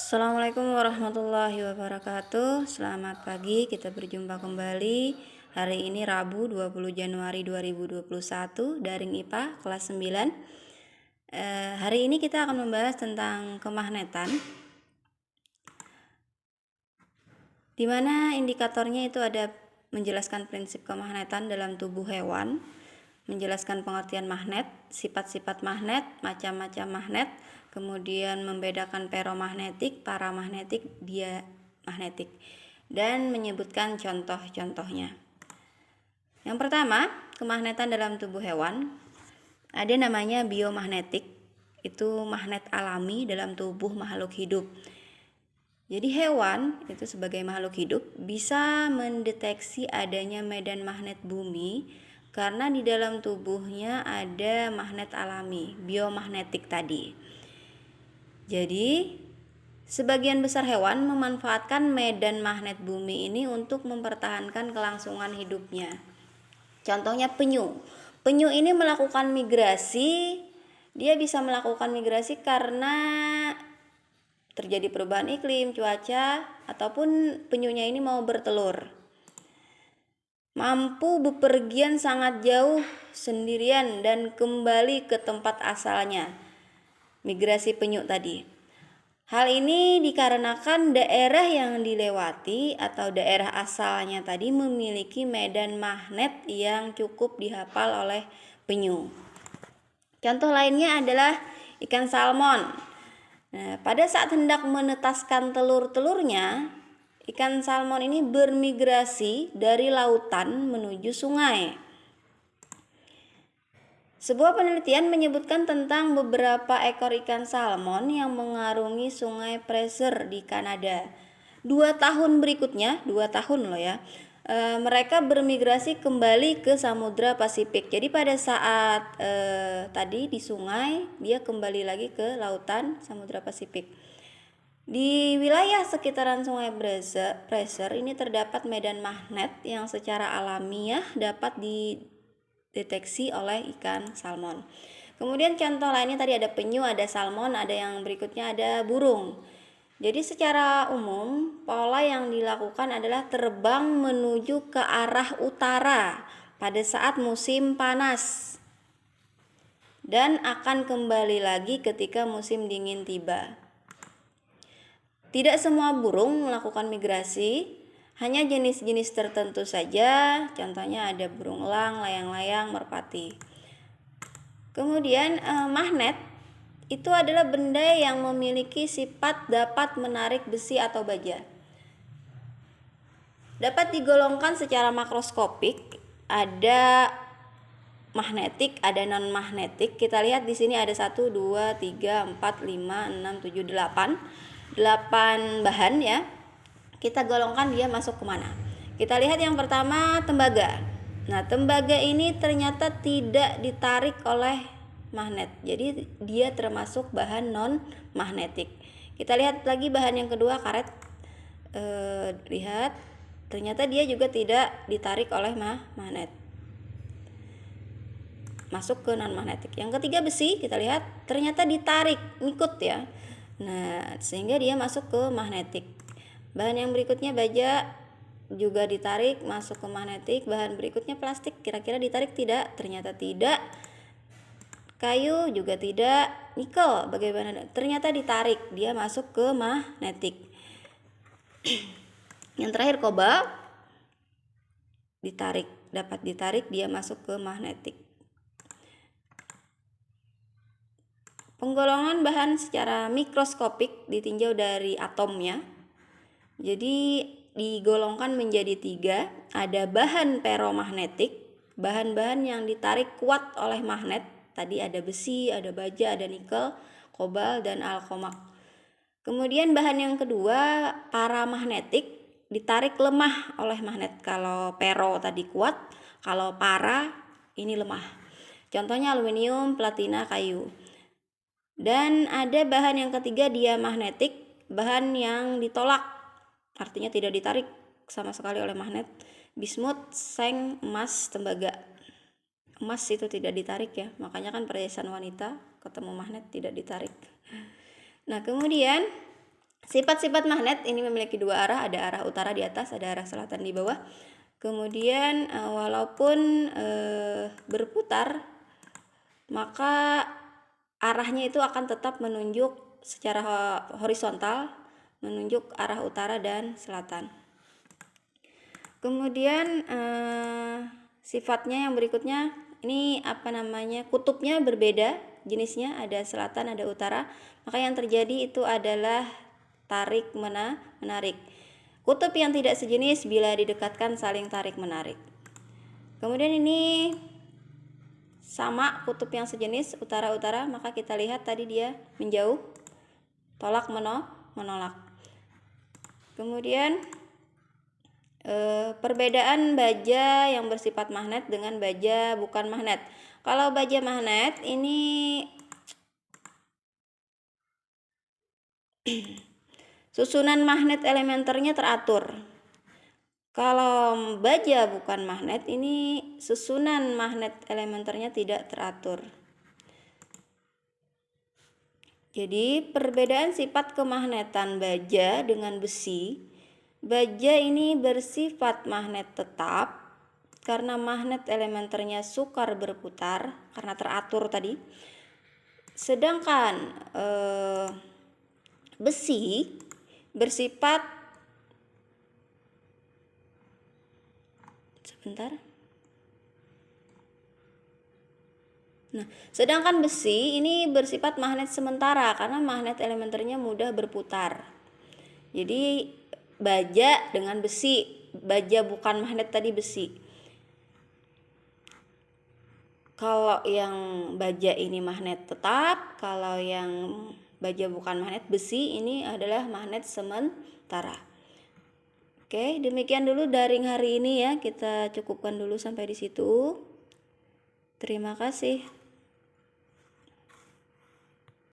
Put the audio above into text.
Assalamualaikum warahmatullahi wabarakatuh. Selamat pagi, kita berjumpa kembali. Hari ini Rabu 20 Januari 2021, Daring IPA kelas 9. Hari ini kita akan membahas tentang kemagnetan, di mana indikatornya itu ada menjelaskan prinsip kemagnetan dalam tubuh hewan, menjelaskan pengertian magnet, sifat-sifat magnet, macam-macam magnet, kemudian membedakan feromagnetik, paramagnetik, diamagnetik, dan menyebutkan contoh-contohnya. Yang pertama, kemagnetan dalam tubuh hewan. Ada namanya biomagnetik, itu magnet alami dalam tubuh makhluk hidup. Jadi hewan itu sebagai makhluk hidup bisa mendeteksi adanya medan magnet bumi karena di dalam tubuhnya ada magnet alami, biomagnetik tadi. Jadi sebagian besar hewan memanfaatkan medan magnet bumi ini untuk mempertahankan kelangsungan hidupnya. Contohnya penyu. Penyu ini melakukan migrasi. Dia bisa melakukan migrasi karena terjadi perubahan iklim, cuaca, ataupun penyunya ini mau bertelur. Mampu bepergian sangat jauh sendirian dan kembali ke tempat asalnya. Migrasi penyu tadi. Hal ini dikarenakan daerah yang dilewati atau daerah asalnya tadi memiliki medan magnet yang cukup dihafal oleh penyu. Contoh lainnya adalah ikan salmon. Nah, pada saat hendak menetaskan telur-telurnya, ikan salmon ini bermigrasi dari lautan menuju sungai. Sebuah penelitian menyebutkan tentang beberapa ekor ikan salmon yang mengarungi sungai Fraser di Kanada. 2 tahun berikutnya, 2 tahun loh ya, mereka bermigrasi kembali ke Samudra Pasifik. Jadi pada saat tadi di sungai, dia kembali lagi ke lautan Samudra Pasifik. Di wilayah sekitaran sungai Fraser ini terdapat medan magnet yang secara alamiah dapat dideteksi oleh ikan salmon. Kemudian contoh lainnya tadi ada penyu, ada salmon, ada yang berikutnya ada burung. Jadi secara umum pola yang dilakukan adalah terbang menuju ke arah utara pada saat musim panas dan akan kembali lagi ketika musim dingin tiba. Tidak semua burung melakukan migrasi, hanya jenis-jenis tertentu saja, contohnya ada burung elang, layang-layang, merpati. Kemudian magnet itu adalah benda yang memiliki sifat dapat menarik besi atau baja. Dapat digolongkan secara makroskopik, ada magnetik, ada non magnetik. Kita lihat di sini ada 1 2 3 4 5 6 7 8 bahan ya. Kita golongkan dia masuk kemana. Kita lihat yang pertama tembaga. Nah, tembaga ini ternyata tidak ditarik oleh magnet. Jadi dia termasuk bahan non magnetik. Kita lihat lagi bahan yang kedua, karet. Lihat, ternyata dia juga tidak ditarik oleh magnet. Masuk ke non magnetik. Yang ketiga besi, kita lihat ternyata ditarik, ngikut ya. Nah, sehingga dia masuk ke magnetik. Bahan yang berikutnya baja, juga ditarik masuk ke magnetik. Bahan berikutnya plastik, kira-kira ditarik tidak? Ternyata tidak. Kayu juga tidak. Nikel bagaimana? Ternyata ditarik, dia masuk ke magnetik. Yang terakhir kobalt, ditarik, dapat ditarik, dia masuk ke magnetik. Penggolongan bahan secara mikroskopik ditinjau dari atomnya. Jadi digolongkan menjadi 3. Ada bahan feromagnetik, bahan-bahan yang ditarik kuat oleh magnet. Tadi ada besi, ada baja, ada nikel, kobalt, dan alkomak. Kemudian bahan yang kedua paramagnetik, ditarik lemah oleh magnet. Kalau pero tadi kuat, kalau para ini lemah. Contohnya aluminium, platina, kayu. Dan ada bahan yang ketiga diamagnetik, bahan yang ditolak, artinya tidak ditarik sama sekali oleh magnet. Bismut, seng, emas, tembaga. Emas itu tidak ditarik ya, makanya kan perhiasan wanita ketemu magnet tidak ditarik. Nah, kemudian Sifat-sifat magnet ini memiliki dua arah, ada arah utara di atas, ada arah selatan di bawah. Kemudian walaupun berputar, maka arahnya itu akan tetap menunjuk secara horizontal, menunjuk arah utara dan selatan. Kemudian sifatnya yang berikutnya, ini kutubnya berbeda jenisnya, ada selatan ada utara, maka yang terjadi itu adalah tarik menarik. Kutub yang tidak sejenis bila didekatkan saling tarik menarik. Kemudian ini sama kutub yang sejenis utara-utara, maka kita lihat tadi dia menjauh, tolak menolak. Kemudian perbedaan baja yang bersifat magnet dengan baja bukan magnet. Kalau baja magnet ini susunan magnet elementernya teratur. Kalau baja bukan magnet ini susunan magnet elementernya tidak teratur. Jadi perbedaan sifat kemagnetan baja dengan besi. Baja ini bersifat magnet tetap karena magnet elementernya sukar berputar karena teratur tadi. Sedangkan besi bersifat sedangkan besi ini bersifat magnet sementara karena magnet elementernya mudah berputar. Jadi baja dengan besi, baja bukan magnet tadi besi. Kalau yang baja ini magnet tetap, kalau yang baja bukan magnet besi ini adalah magnet sementara. Oke, demikian dulu daring hari ini ya. Kita cukupkan dulu sampai di situ. Terima kasih.